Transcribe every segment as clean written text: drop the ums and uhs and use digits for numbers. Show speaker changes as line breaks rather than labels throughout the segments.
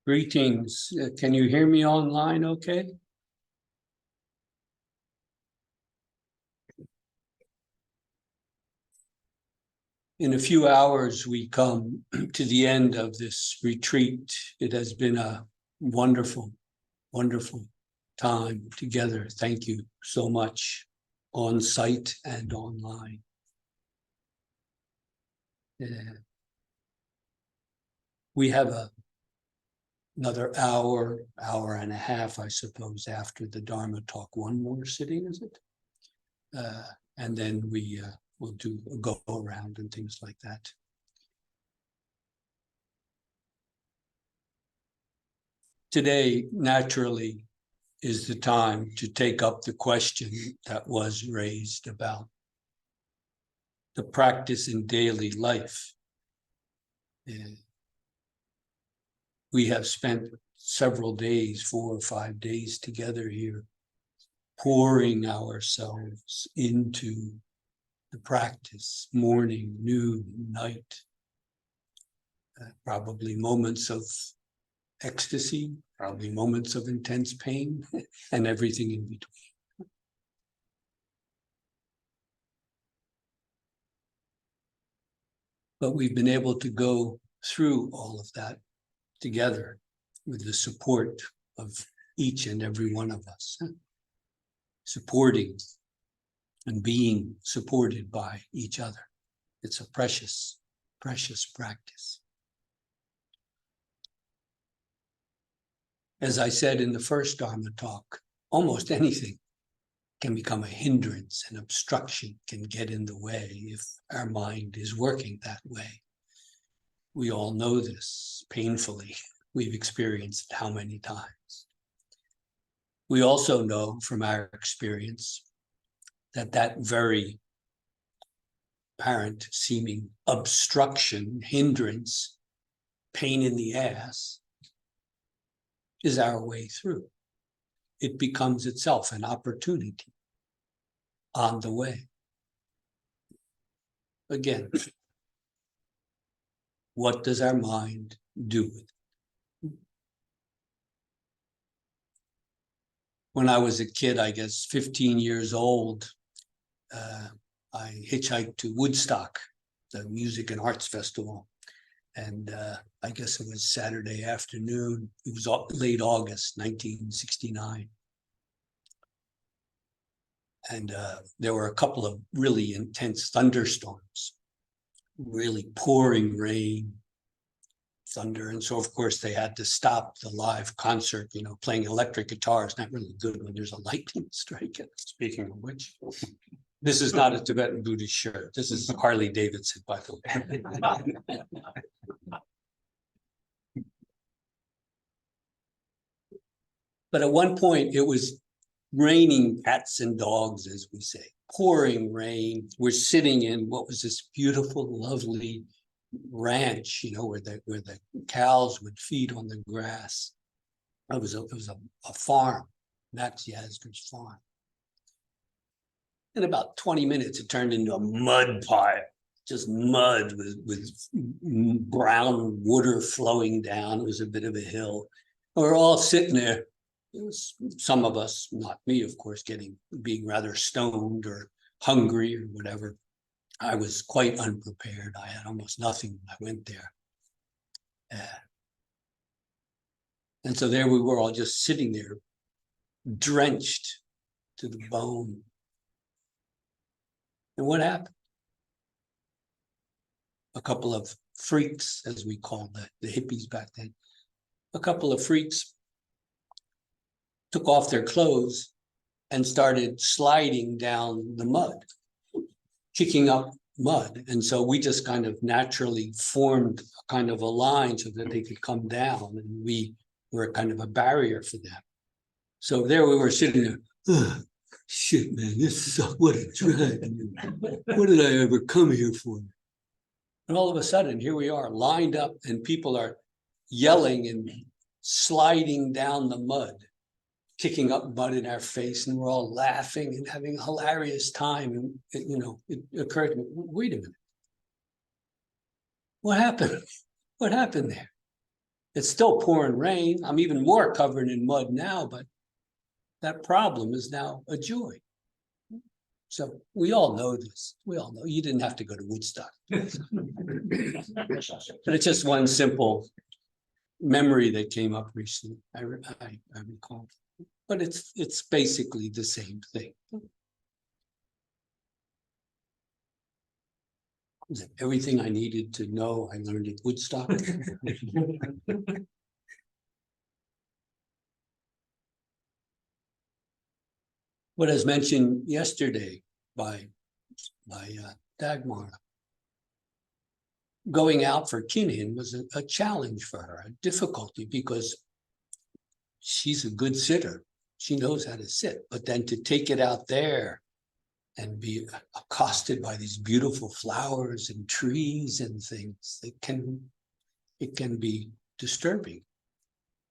Greetings. Can you hear me online okay? In a few hours, we come to the end of this retreat. It has been a wonderful, wonderful time together. Thank you so much on site and online. We have another hour and a half, I suppose, after the Dharma talk. One more sitting, is it? And then we'll do a go around and things like that. Today, naturally, is the time to take up the question that was raised about the practice in daily life. We have spent several days, 4 or 5 days together here, pouring ourselves into the practice, morning, noon, night, probably moments of ecstasy, probably moments of intense pain, and everything in between. But we've been able to go through all of that together with the support of each and every one of us, supporting and being supported by each other. It's a precious, precious practice. As I said in the first Dharma talk, almost anything can become a hindrance, an obstruction can get in the way if our mind is working that way. We all know this painfully. We've experienced it how many times. We also know from our experience that that very apparent seeming obstruction, hindrance, pain in the ass is our way through. It becomes itself an opportunity on the way. Again, what does our mind do with it? When I was a kid, I guess 15 years old, I hitchhiked to Woodstock, the Music and Arts Festival. And I guess it was Saturday afternoon. It was late August, 1969. And there were a couple of really intense thunderstorms, really pouring rain, thunder. And so, of course, they had to stop the live concert, playing electric guitar is not really good when there's a lightning strike. Speaking of which, this is not a Tibetan Buddhist shirt. This is Harley Davidson, by the way. But at one point, it was raining cats and dogs, as we say, pouring rain. We're sitting in what was this beautiful, lovely ranch, where the cows would feed on the grass. It was a farm, Max Yasgur's farm. In about 20 minutes, it turned into a mud pile, just mud with brown water flowing down. It was a bit of a hill. We were all sitting there. It was some of us, not me, of course, being rather stoned or hungry or whatever. I was quite unprepared. I had almost nothing when I went there. And so there we were all just sitting there, drenched to the bone. And what happened? A couple of freaks, as we called the hippies back then, a couple of freaks took off their clothes and started sliding down the mud, kicking up mud. And so we just kind of naturally formed a kind of a line so that they could come down, and we were kind of a barrier for them. So there we were sitting there, oh, shit, man, this is what a drag. What did I ever come here for? And all of a sudden, here we are lined up, and people are yelling and sliding down the mud, kicking up mud in our face, and we're all laughing and having a hilarious time. And it occurred to me, wait a minute. What happened? What happened there? It's still pouring rain. I'm even more covered in mud now, but that problem is now a joy. So we all know this. We all know. You didn't have to go to Woodstock. But it's just one simple memory that came up recently. I recall. But it's basically the same thing. Everything I needed to know, I learned at Woodstock. What was mentioned yesterday by Dagmar, going out for Kinhin was a challenge for her, a difficulty, because she's a good sitter. She knows how to sit, but then to take it out there and be accosted by these beautiful flowers and trees and things, it can be disturbing.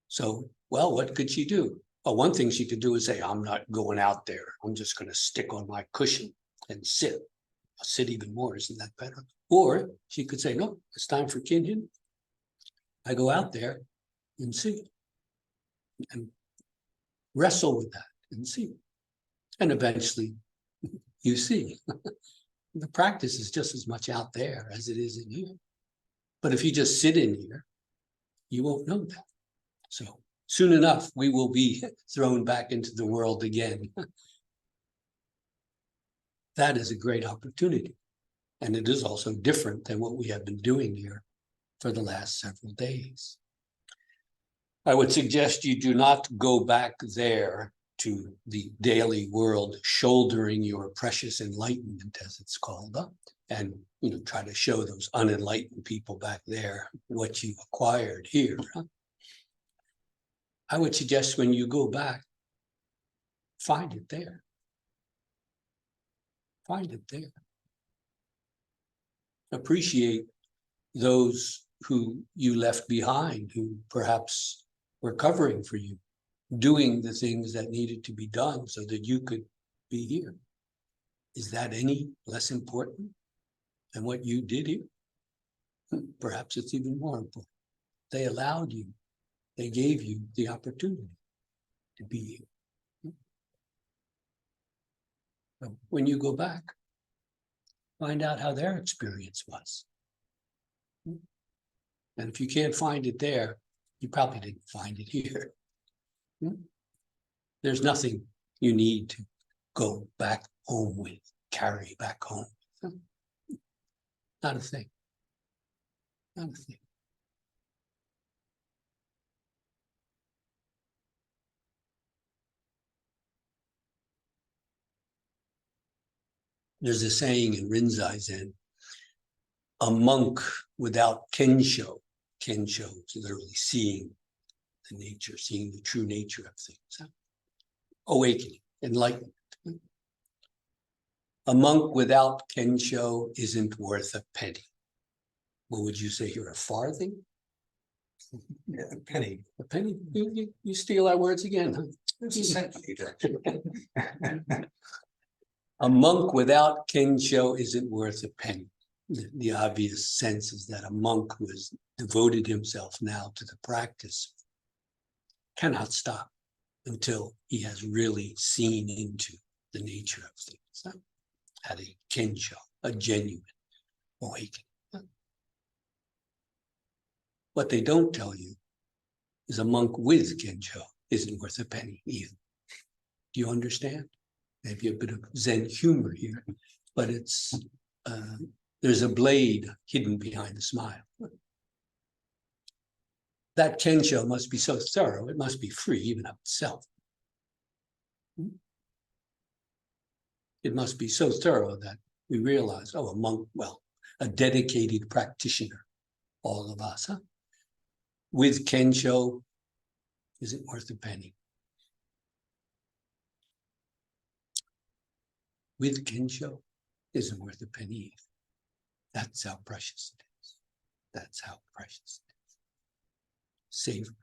So, well, what could she do? Well, one thing she could do is say, I'm not going out there. I'm just going to stick on my cushion and sit. I'll sit even more. Isn't that better? Or she could say, no, it's time for Kinhin. I go out there and see and wrestle with that and see. And eventually you see. The practice is just as much out there as it is in here. But if you just sit in here, you won't know that. So soon enough, we will be thrown back into the world again. That is a great opportunity. And it is also different than what we have been doing here for the last several days. I would suggest you do not go back there to the daily world, shouldering your precious enlightenment, as it's called, and try to show those unenlightened people back there what you acquired here. I would suggest when you go back, find it there. Find it there. Appreciate those who you left behind, who perhaps were covering for you, doing the things that needed to be done so that you could be here. Is that any less important than what you did here? Perhaps it's even more important. They allowed you, they gave you the opportunity to be here. So when you go back, find out how their experience was. And if you can't find it there, you probably didn't find it here. There's nothing you need to go back home with, carry back home. Not a thing. Not a thing. There's a saying in Rinzai Zen, a monk without kensho is literally seeing the nature, seeing the true nature of things. Awakening, enlightenment. A monk without kensho isn't worth a penny. What would you say here, a farthing?
Yeah, a penny.
A penny? You steal our words again, huh?
It's a centipede, actually.
A monk without kensho isn't worth a penny. The obvious sense is that a monk who has devoted himself now to the practice cannot stop until he has really seen into the nature of things. Had a kensho, a genuine awakening. What they don't tell you is a monk with kensho isn't worth a penny either. Do you understand? Maybe a bit of Zen humor here, but it's there's a blade hidden behind the smile. That kensho must be so thorough, it must be free even of itself. It must be so thorough that we realize, oh, a monk, well, a dedicated practitioner, all of us, huh? With kensho, isn't worth a penny. With kensho, isn't worth a penny either. That's how precious it is. That's how precious it is. Savor it.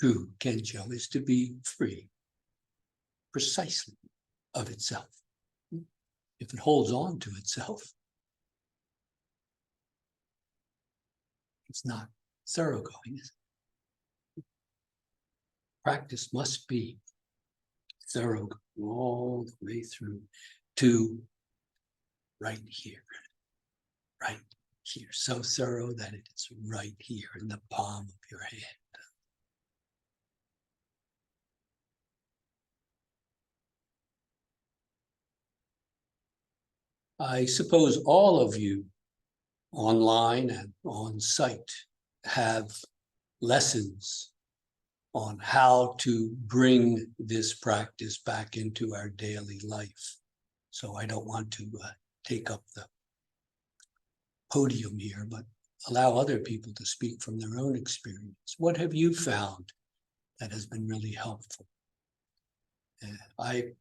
True kensho is to be free, precisely, of itself. If it holds on to itself, It's not thoroughgoing, is it? Practice must be thorough all the way through to right here, right here. So thorough that it's right here in the palm of your hand. I suppose all of you online and on site have lessons on how to bring this practice back into our daily life. So I don't want to take up the podium here, but allow other people to speak from their own experience. What have you found that has been really helpful? I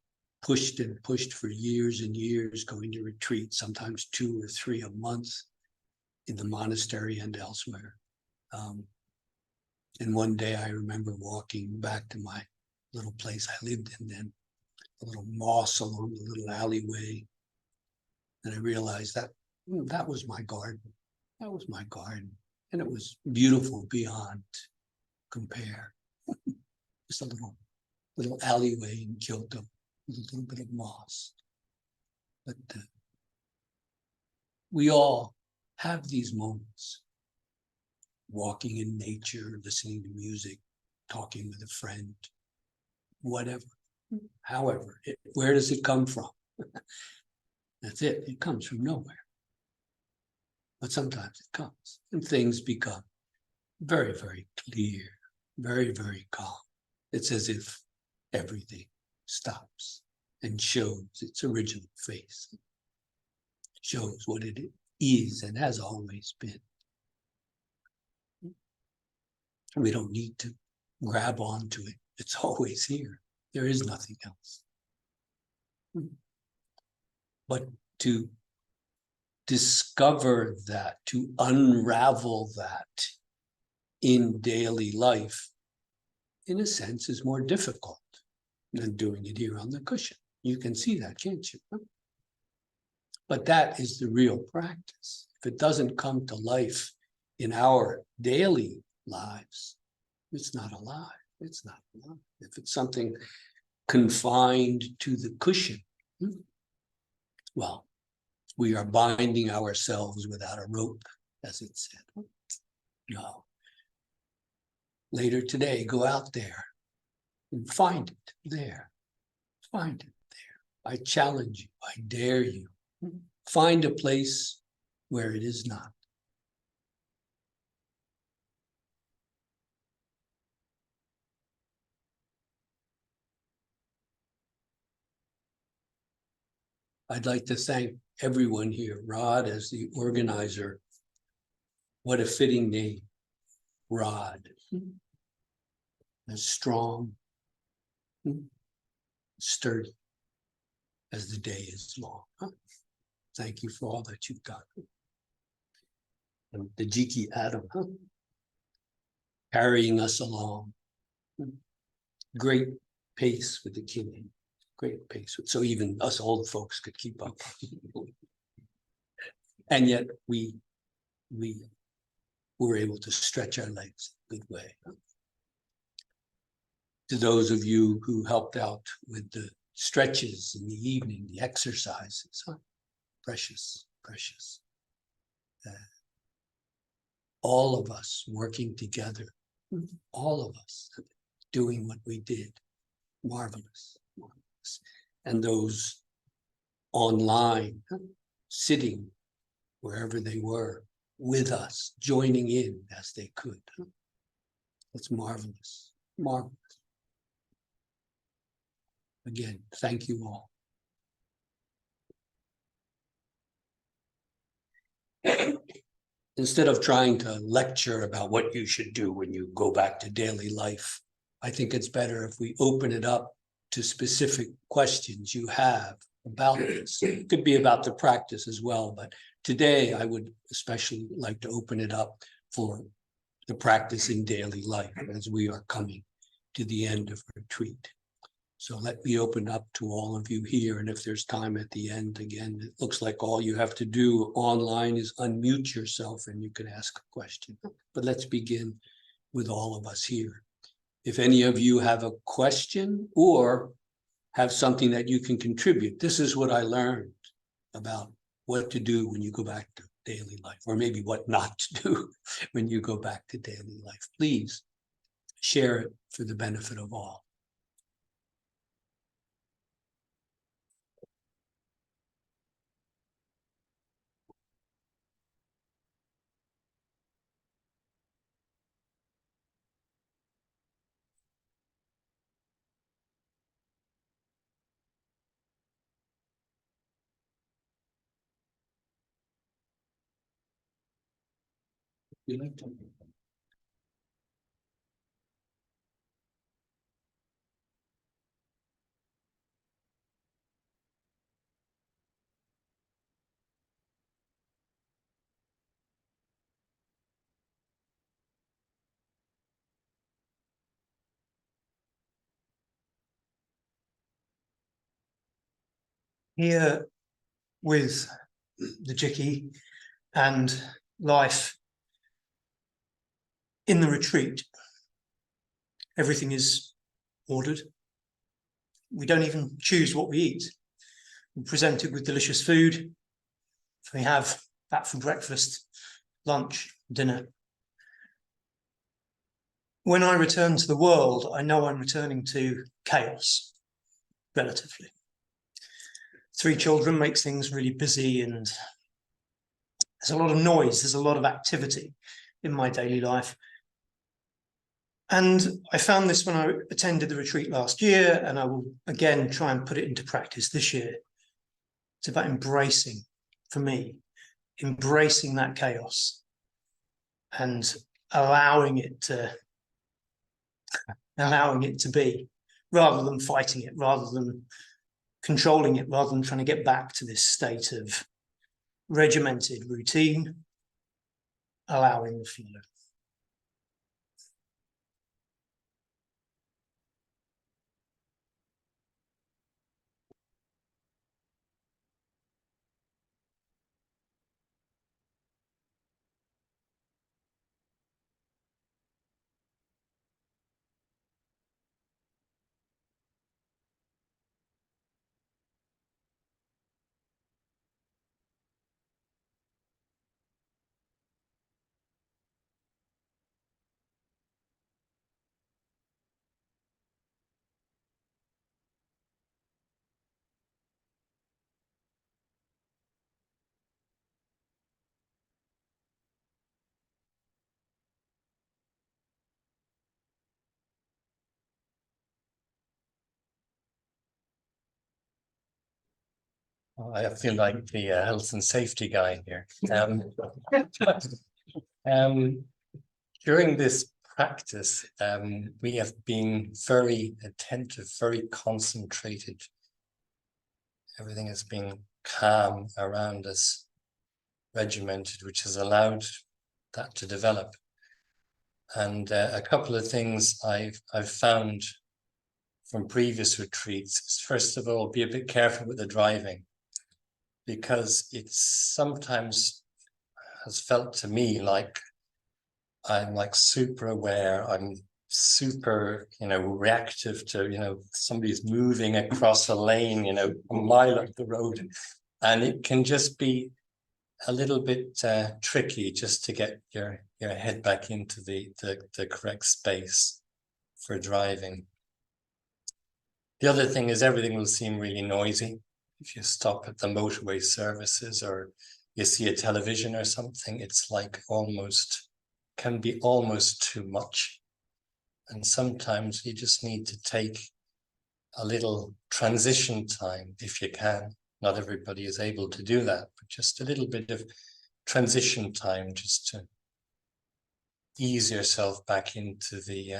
pushed and pushed for years and years, going to retreats, sometimes 2 or 3 a month in the monastery and elsewhere. And one day I remember walking back to my little place I lived in then, a little moss along the little alleyway. And I realized that that was my garden. That was my garden. And it was beautiful beyond compare. Just a little alleyway in Kyoto with a little bit of moss. But we all have these moments, walking in nature, listening to music, talking with a friend, whatever. However, where does it come from? That's it. It comes from nowhere. But sometimes it comes and things become very, very clear, very, very calm. It's as if everything stops and shows its original face, shows what it is and has always been. We don't need to grab onto it. It's always here. There is nothing else. But to discover that, to unravel that in daily life, in a sense, is more difficult than doing it here on the cushion. You can see that, can't you? But that is the real practice. If it doesn't come to life in our daily lives, it's not alive. It's not alive. If it's something confined to the cushion, well, we are binding ourselves without a rope, as it said. No. Later today, go out there and find it there. Find it there. I challenge you. I dare you. Find a place where it is not. I'd like to thank everyone here. Rod, as the organizer, what a fitting name, Rod. As strong, sturdy as the day is long. Thank you for all that you've done. And the Jiki Adam, carrying us along. Great pace with the kidney. Great pace. So even us old folks could keep up. And yet we were able to stretch our legs a good way. To those of you who helped out with the stretches in the evening, the exercises, precious, precious. All of us working together, all of us doing what we did, marvelous, marvelous. And those online, sitting wherever they were with us, joining in as they could. It's marvelous, marvelous. Again, thank you all. Instead of trying to lecture about what you should do when you go back to daily life, I think it's better if we open it up to specific questions you have about this. It could be about the practice as well, but today I would especially like to open it up for the practice in daily life as we are coming to the end of retreat. So let me open up to all of you here. And if there's time at the end, again, it looks like all you have to do online is unmute yourself and you can ask a question. But let's begin with all of us here. If any of you have a question or have something that you can contribute, this is what I learned about what to do when you go back to daily life, or maybe what not to do when you go back to daily life. Please share it for the benefit of all. You like to?
Here with the Jikki and life in the retreat, everything is ordered. We don't even choose what we eat. We're presented with delicious food. We have that for breakfast, lunch, dinner. When I return to the world, I know I'm returning to chaos, relatively. 3 children makes things really busy, and there's a lot of noise, there's a lot of activity in my daily life. And I found this when I attended the retreat last year, and I will again try and put it into practice this year. It's about embracing, for me, embracing that chaos and allowing it to be, rather than fighting it, rather than controlling it, rather than trying to get back to this state of regimented routine, allowing the flow.
I feel like the health and safety guy here. During this practice, we have been very attentive, very concentrated. Everything has been calm around us, regimented, which has allowed that to develop. And a couple of things I've found from previous retreats is, first of all, be a bit careful with the driving, because it's sometimes has felt to me like I'm like super aware, I'm super, reactive to, somebody's moving across a lane, a mile up the road. And it can just be a little bit tricky just to get your head back into the correct space for driving. The other thing is everything will seem really noisy. If you stop at the motorway services or you see a television or something, it's like can be almost too much. And sometimes you just need to take a little transition time if you can. Not everybody is able to do that, but just a little bit of transition time just to ease yourself back into the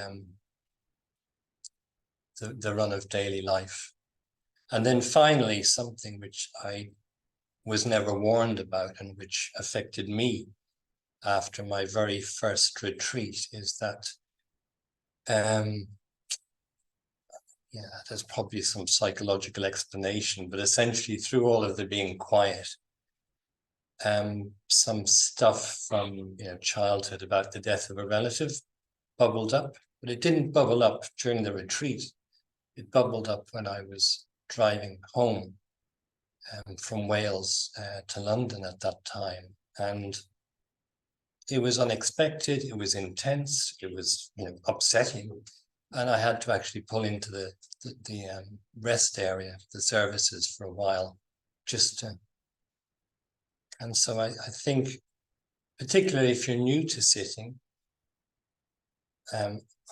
run of daily life. And then finally, something which I was never warned about and which affected me after my very first retreat is that yeah, there's probably some psychological explanation, but essentially through all of the being quiet, some stuff from childhood about the death of a relative bubbled up, but it didn't bubble up during the retreat. It bubbled up when I was driving home from Wales to London at that time, and it was unexpected. It was intense. It was upsetting, and I had to actually pull into the rest area, the services, for a while, just to. And so I think, particularly if you're new to sitting,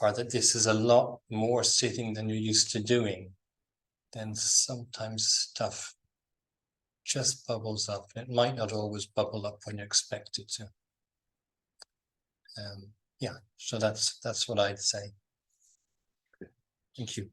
or that this is a lot more sitting than you're used to doing, then sometimes stuff just bubbles up. It might not always bubble up when you expect it to. Yeah, so that's what I'd say. Thank you.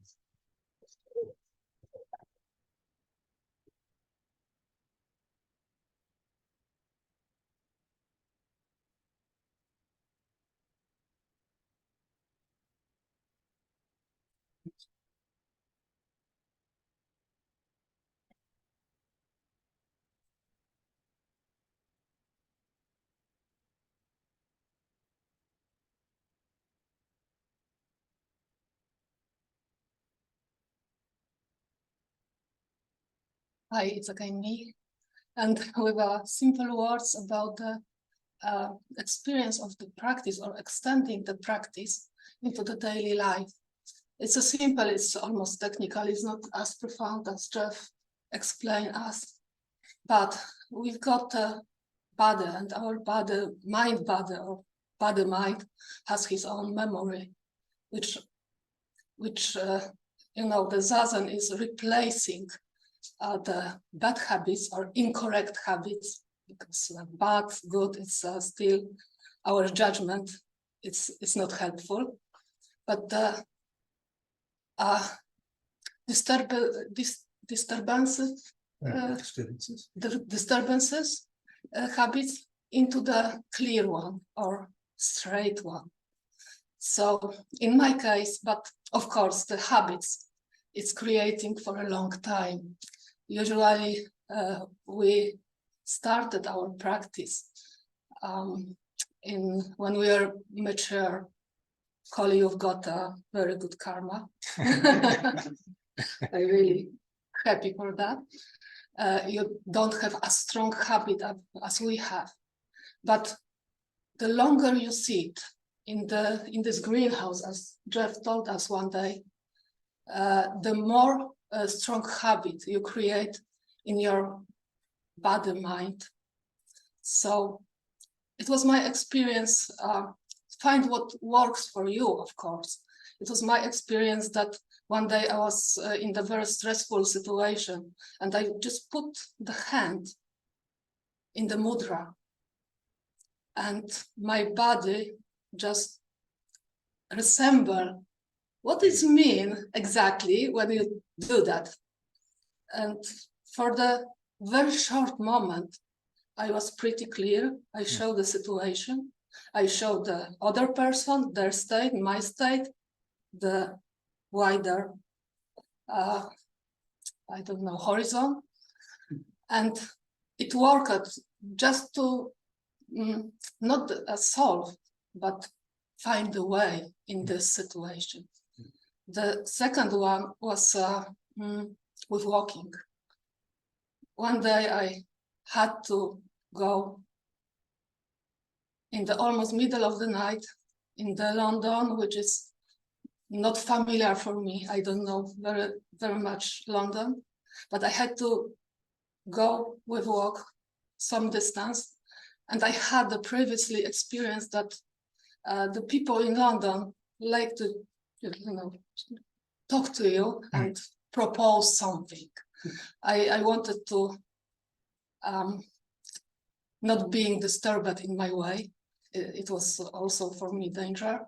Hi, it's again me. And with simple words about the experience of the practice or extending the practice into the daily life. It's so simple, it's almost technical, it's not as profound as Jeff explained us. But we've got a body, and our body, mind-body or body-mind has his own memory, which the zazen is replacing the bad habits or incorrect habits, because bad, good, it's still our judgment. It's not helpful, but the disturbances, habits into the clear one or straight one. So in my case, but of course the habits it's creating for a long time. Usually we started our practice when we are mature. Holly, you've got a very good karma. I'm really happy for that. You don't have a strong habit as we have, but the longer you sit in this greenhouse, as Jeff told us one day, the more strong habit you create in your body mind. So it was my experience. Find what works for you, of course. It was my experience that one day I was in a very stressful situation, and I just put the hand in the mudra, and my body just resembled what it means exactly when you do that. And for the very short moment, I was pretty clear. I showed the situation. I showed the other person, their state, my state, the wider, I don't know, horizon. And it worked just to not solve, but find a way in this situation. The second one was with walking. One day I had to go in the almost middle of the night in the London, which is not familiar for me. I don't know very, very much London, but I had to go with walk some distance. And I had the previously experienced that the people in London like to, talk to you and propose something. I wanted to not being disturbed in my way. It was also for me danger.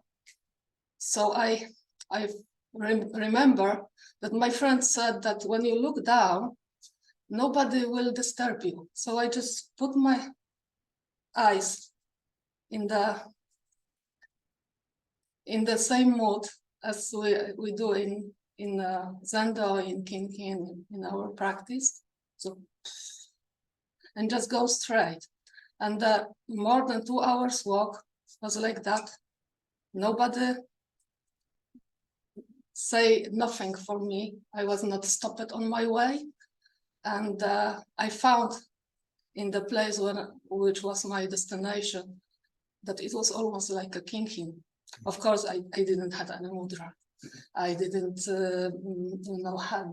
So I remember that my friend said that when you look down, nobody will disturb you. So I just put my eyes in the same mood as we do in in Zendo, in Kinkin, in our practice. So, and just go straight. And more than 2 hours walk was like that. Nobody say nothing for me. I was not stopped on my way. And I found in the place which was my destination that it was almost like a Kinkin. Of course, I didn't have any mudra. I didn't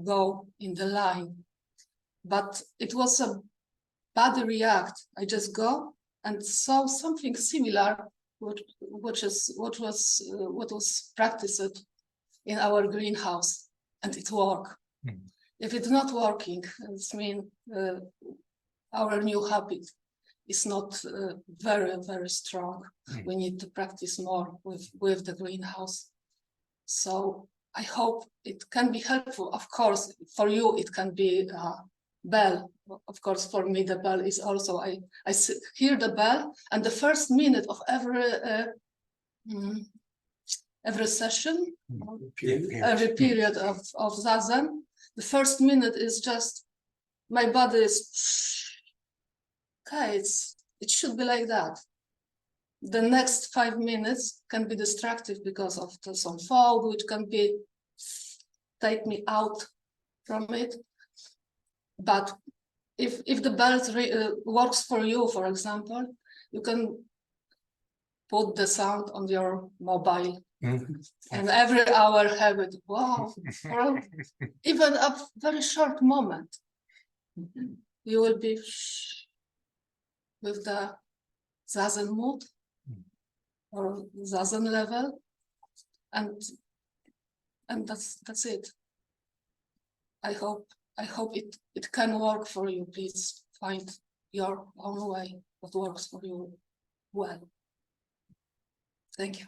go in the line. But it was a body react. I just go and saw something similar, what was practiced in our greenhouse, and it worked. If it's not working, it means our new habit is not very, very strong. We need to practice more with the greenhouse. So I hope it can be helpful. Of course, for you, it can be bell. Of course, for me, the bell is also, I hear the bell, and the first minute of every session, every period of Zazen, the first minute is just, my body is, okay, it should be like that. The next 5 minutes can be destructive because of some fog, which can be take me out from it. But if the bell works for you, for example, you can put the sound on your mobile, and every hour have it. Wow, or even a very short moment, you will be with the Zazen mood or Zazen level, and that's it. I hope it can work for you. Please find your own way that works for you well. Thank you.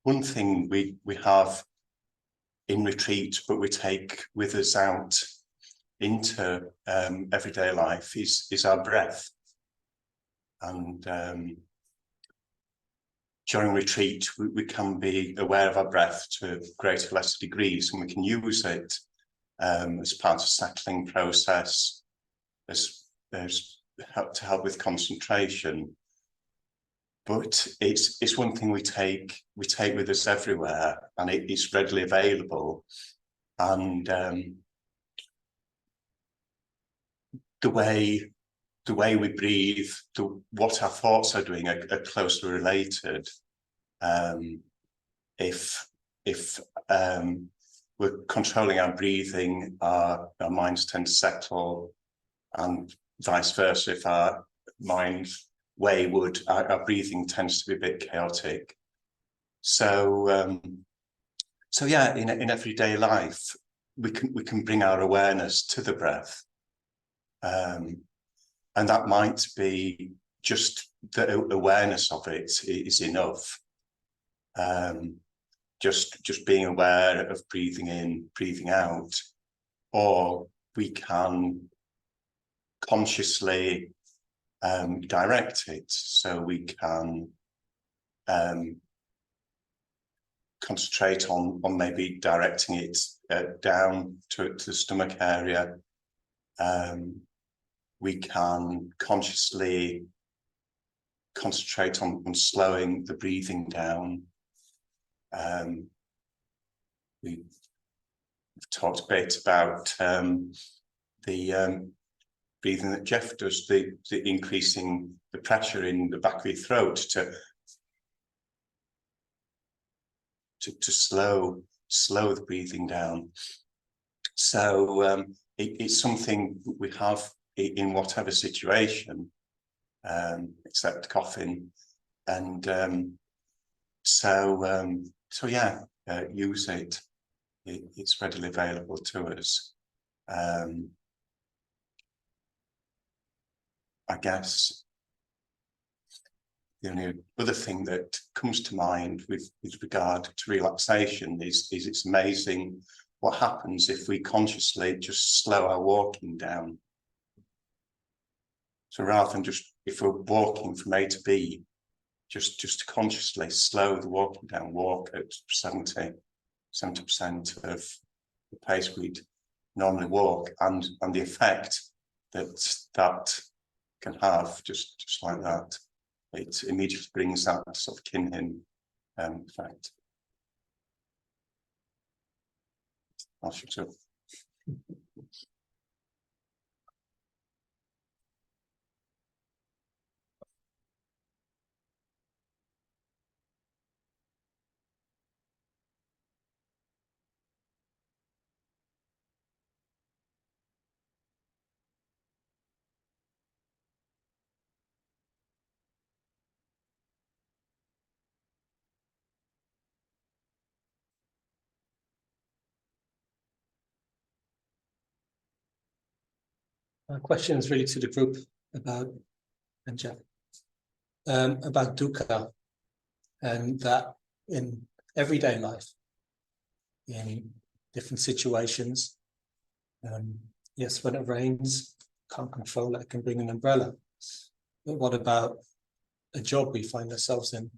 One thing we have in retreat, but we take with us out into everyday life is our breath. And during retreat, we can be aware of our breath to greater or lesser degrees, and we can use it as part of settling process, as to help with concentration. But it's one thing we take with us everywhere, and it's readily available. And the way we breathe, what our thoughts are doing are closely related. If we're controlling our breathing, our minds tend to settle, and vice versa. If our mind wayward, our breathing tends to be a bit chaotic. So yeah, in everyday life, we can bring our awareness to the breath, and that might be just the awareness of it is enough. Just being aware of breathing in, breathing out, or we can consciously direct it, so we can concentrate on maybe directing it down to the stomach area. We can consciously concentrate on slowing the breathing down. We've talked a bit about the breathing that Jeff does, the increasing the pressure in the back of your throat to slow the breathing down. So it's something we have in whatever situation, except coughing, and so yeah, use it. It's readily available to us. I guess the only other thing that comes to mind with regard to relaxation is it's amazing what happens if we consciously just slow our walking down. So rather than just, if we're walking from A to B, just consciously slow the walking down, walk at 70% of the pace we'd normally walk, and the effect that can have just like that. It immediately brings that sort of kin effect. I'll shut up.
My question is really to the group about, and Jeff, about dukkha, and that in everyday life, in different situations, yes, when it rains, can't control it, I can bring an umbrella. But what about a job we find ourselves in,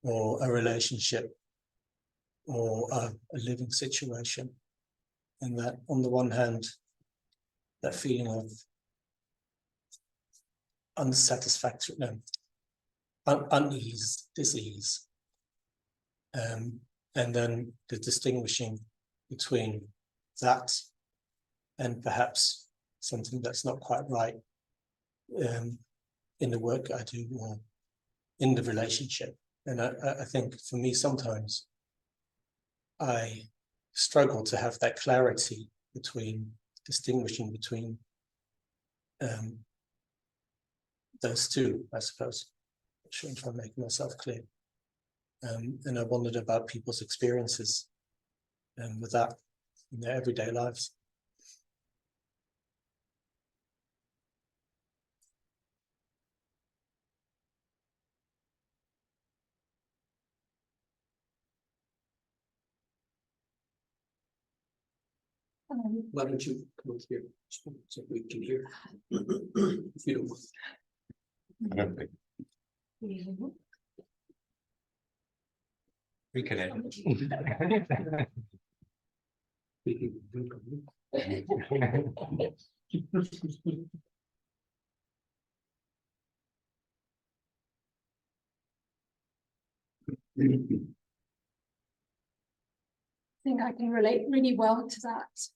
or a relationship, or a living situation? And that, on the one hand, that feeling of unsatisfactory, unease, disease, and then the distinguishing between that and perhaps something that's not quite right in the work I do or in the relationship. And I think for me, sometimes I struggle to have that clarity between distinguishing between those two, I suppose. Not sure if I'm making myself clear. And I wondered about people's experiences with that in their everyday lives. Why don't you come up here so we can hear? If you don't mind.
I don't think.
We can end.
I think I can relate really well to that.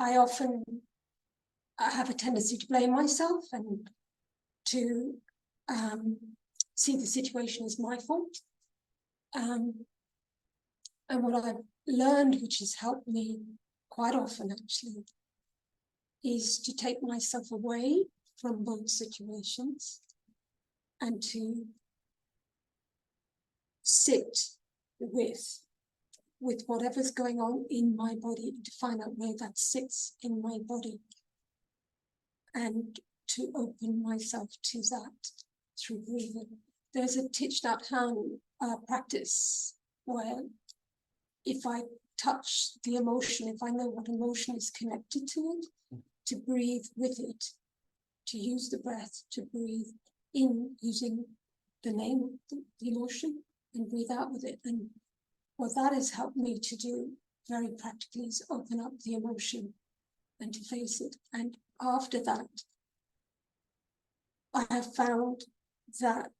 I have a tendency to blame myself and to see the situation as my fault. And what I've learned, which has helped me quite often actually, is to take myself away from both situations and to sit with whatever's going on in my body, to find out where that sits in my body, and to open myself to that through breathing. There's a Thich Nhat Hanh practice where if I touch the emotion, if I know what emotion is connected to it, to breathe with it, to use the breath to breathe in using the name of the emotion and breathe out with it. And what that has helped me to do very practically is open up the emotion and to face it. And after that, I have found that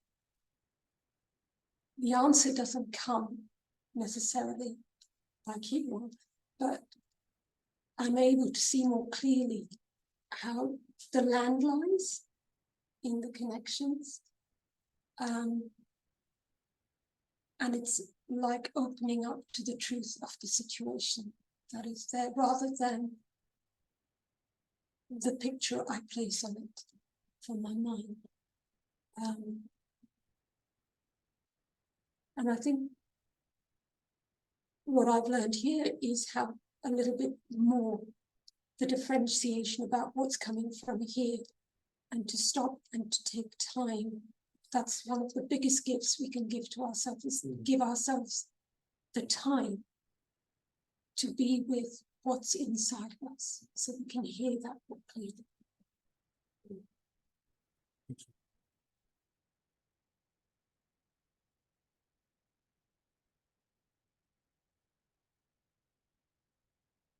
the answer doesn't come necessarily by keyboard, but I'm able to see more clearly how the land lies in the connections. And it's like opening up to the truth of the situation that is there, rather than the picture I place on it from my mind. And I think what I've learned here is how a little bit more the differentiation about what's coming from here, and to stop and to take time. That's one of the biggest gifts we can give to ourselves, is give ourselves the time to be with what's inside of us, so we can hear that more clearly.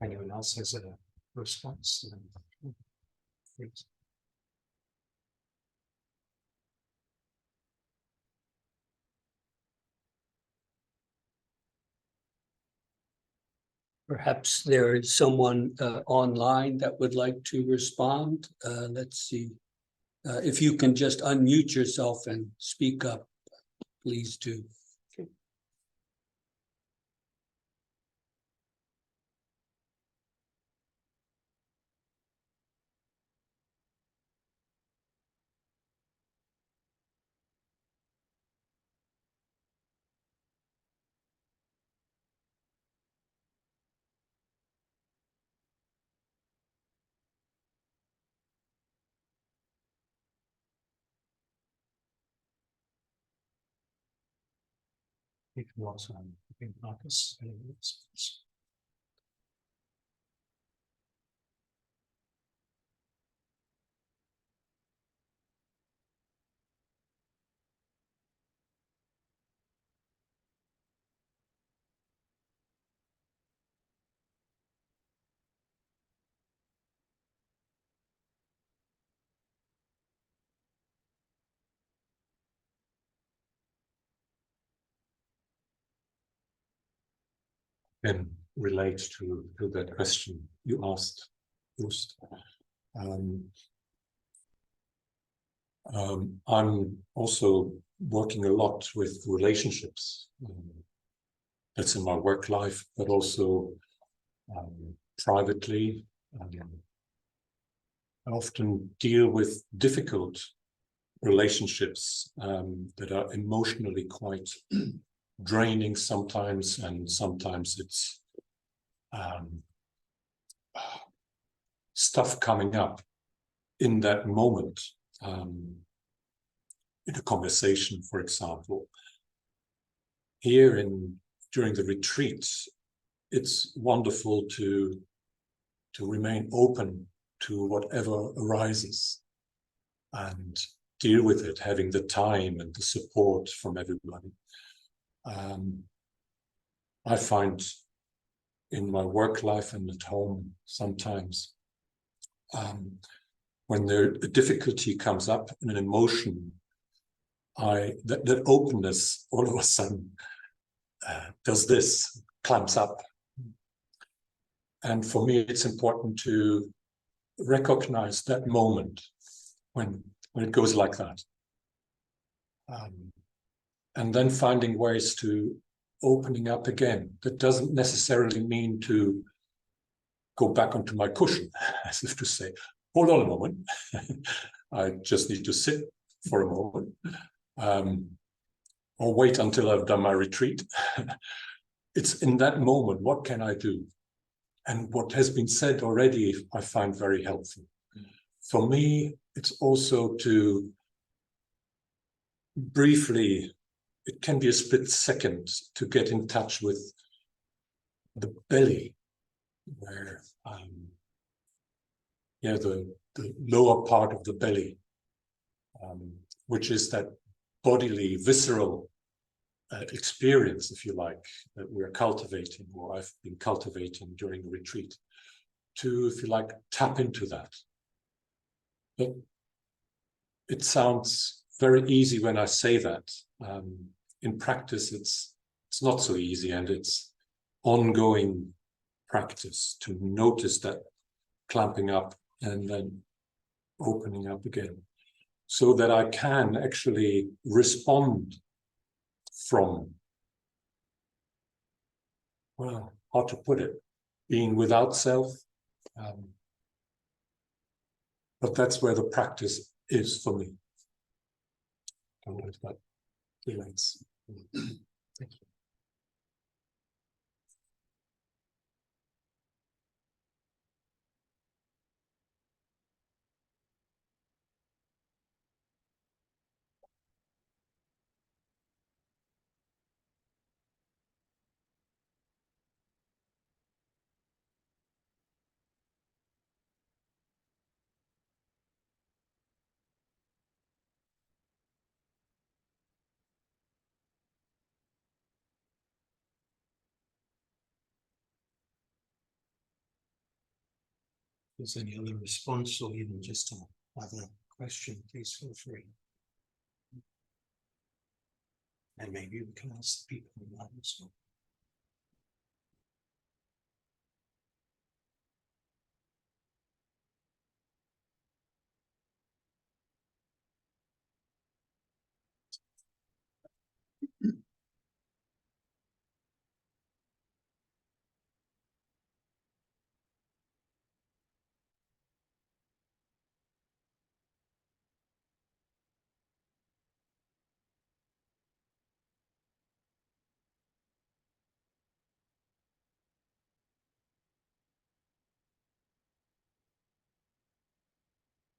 Anyone else has a response? Please.
Perhaps there is someone online that would like to respond. Let's see. If you can just unmute yourself and speak up, please do.
If not, I think Marcus. Can relate to that question you asked first. I'm also working a lot with relationships. That's in my work life, but also privately. I often deal with difficult relationships that are emotionally quite draining sometimes, and sometimes it's stuff coming up in that moment, in a conversation, for example. Here during the retreat, it's wonderful to remain open to whatever arises and deal with it, having the time and the support from everybody. I find in my work life and at home sometimes when a difficulty comes up and an emotion, that openness all of a sudden does this, clamps up. And for me, it's important to recognize that moment when it goes like that. And then finding ways to opening up again. That doesn't necessarily mean to go back onto my cushion, as if to say, hold on a moment. I just need to sit for a moment. Or wait until I've done my retreat. It's in that moment, what can I do? And what has been said already, I find very helpful. For me, it's also to briefly, it can be a split second, to get in touch with the belly, where, the lower part of the belly, which is that bodily, visceral experience, if you like, that we're cultivating, or I've been cultivating during the retreat, to, if you like, tap into that. But it sounds very easy when I say that. In practice, it's not so easy, and it's ongoing practice to notice that clamping up and then opening up again, so that I can actually respond from, well, how to put it, being without self. But that's where the practice is for me. I don't know if that relates. Thank you.
there's any other response or even just another question, please feel free. And maybe we can ask the people online as well.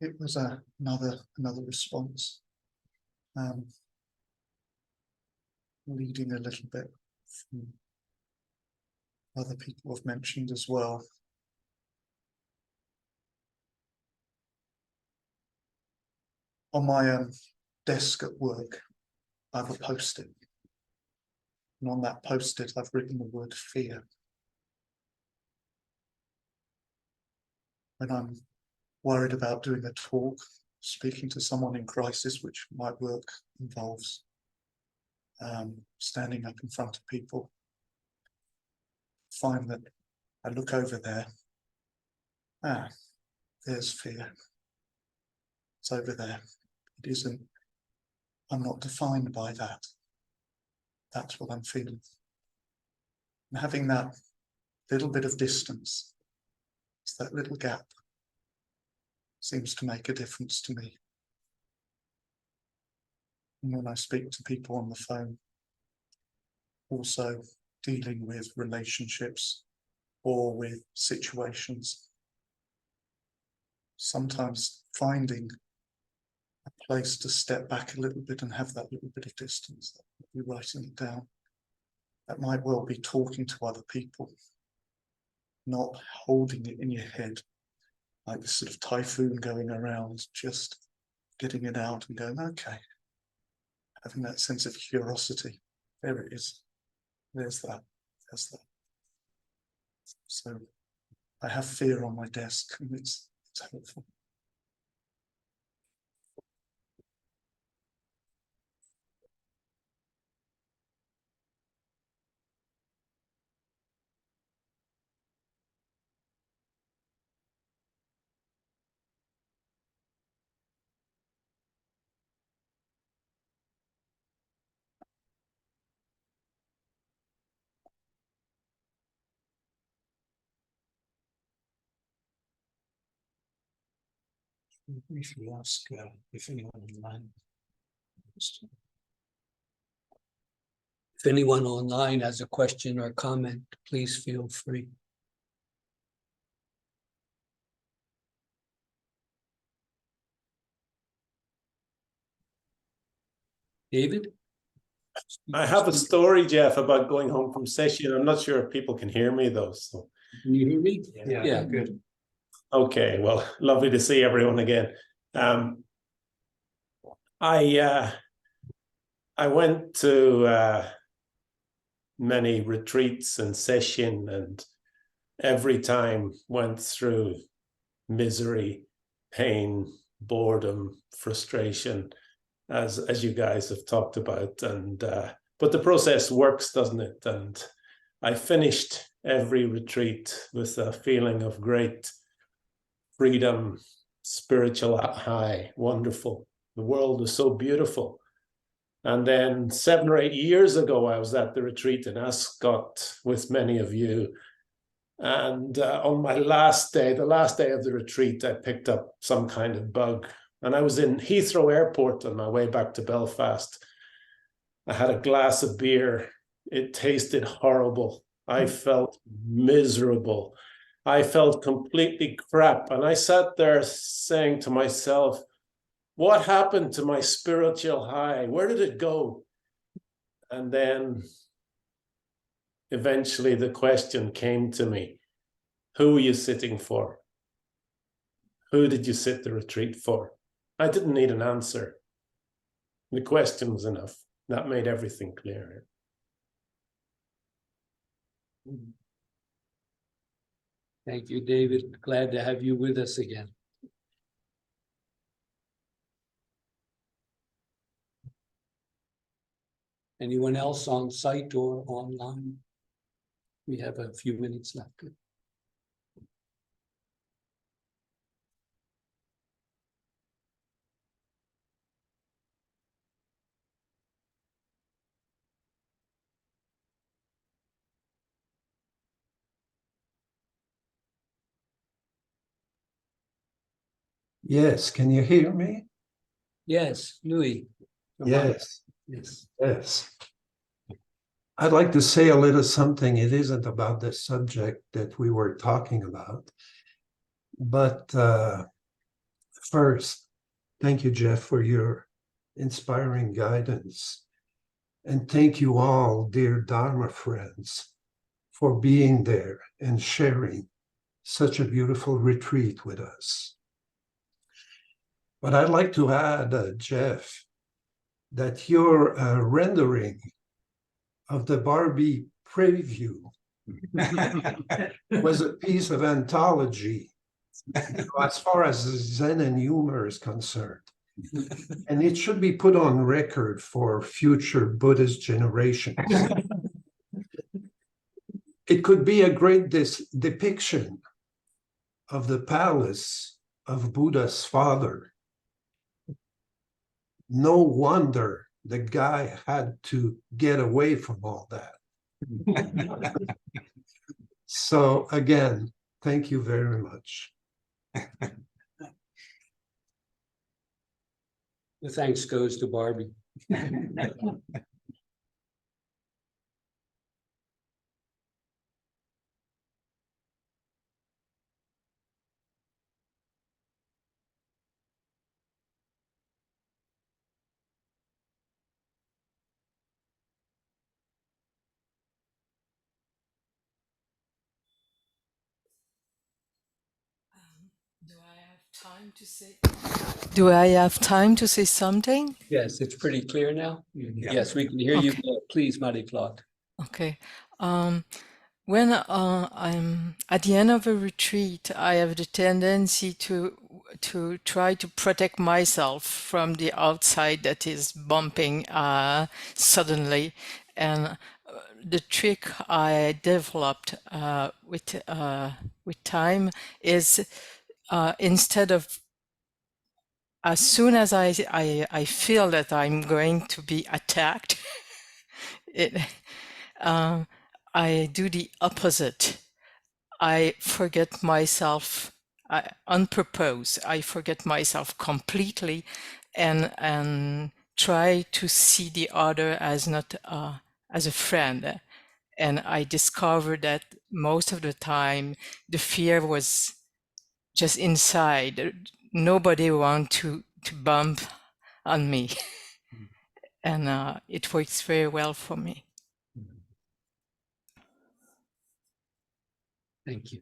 It was another response, leading a little bit from other people have mentioned as well. On my desk at work, I have a post-it, and on that post-it, I've written the word fear. When I'm worried about doing a talk, speaking to someone in crisis, which my work involves, standing up in front of people, find that I look over there, there's fear. It's over there. It isn't, I'm not defined by that. That's what I'm feeling. And having that little bit of distance, it's that little gap, seems to make a difference to me. And when I speak to people on the phone, also dealing with relationships or with situations, sometimes finding a place to step back a little bit and have that little bit of distance, that might be writing it down. That might well be talking to other people, not holding it in your head like this sort of typhoon going around, just getting it out and going, okay, having that sense of curiosity. There it is. There's that. There's that. So I have fear on my desk, and it's helpful. Briefly ask if anyone online.
If anyone online has a question or comment, please feel free. David?
I have a story, Jeff, about going home from session. I'm not sure if people can hear me though. So.
Can you hear me?
Yeah, good.
Okay, well, lovely to see everyone again. I went to many retreats and session, and every time went through misery, pain, boredom, frustration, as you guys have talked about. And but the process works, doesn't it? And I finished every retreat with a feeling of great freedom, spiritual high, wonderful. The world was so beautiful. And then 7 or 8 years ago, I was at the retreat in Ascot with many of you. And on my last day, the last day of the retreat, I picked up some kind of bug. And I was in Heathrow Airport on my way back to Belfast. I had a glass of beer. It tasted horrible. I felt miserable. I felt completely crap. And I sat there saying to myself, what happened to my spiritual high? Where did it go? And then eventually the question came to me, who were you sitting for? Who did you sit the retreat for? I didn't need an answer. The question was enough. That made everything clear.
Thank you, David. Glad to have you with us again. Anyone else on site or online? We have a few minutes left.
Yes, can you hear me?
Yes, Louis.
Yes,
Yes.
yes. I'd like to say a little something. It isn't about the subject that we were talking about. But first, thank you, Jeff, for your inspiring guidance. And thank you all, dear Dharma friends, for being there and sharing such a beautiful retreat with us. But I'd like to add, Jeff, that your rendering of the Barbie preview was a piece of anthology as far as Zen and humor is concerned. And it should be put on record for future Buddhist generations. It could be a great depiction of the palace of Buddha's father. No wonder the guy had to get away from all that. So again, thank you very much.
The thanks goes to Barbie.
Do I have time to say something?
Yes, it's pretty clear now. Yes, we can hear you.
Okay.
Please, Mariclot.
Okay. When I'm at the end of a retreat, I have the tendency to try to protect myself from the outside that is bumping suddenly. And the trick I developed with time is instead of as soon as I feel that I'm going to be attacked, I do the opposite. I forget myself on purpose. I forget myself completely, and try to see the other as not as a friend. And I discovered that most of the time the fear was just inside. Nobody want to bump on me. And it works very well for me.
Thank you.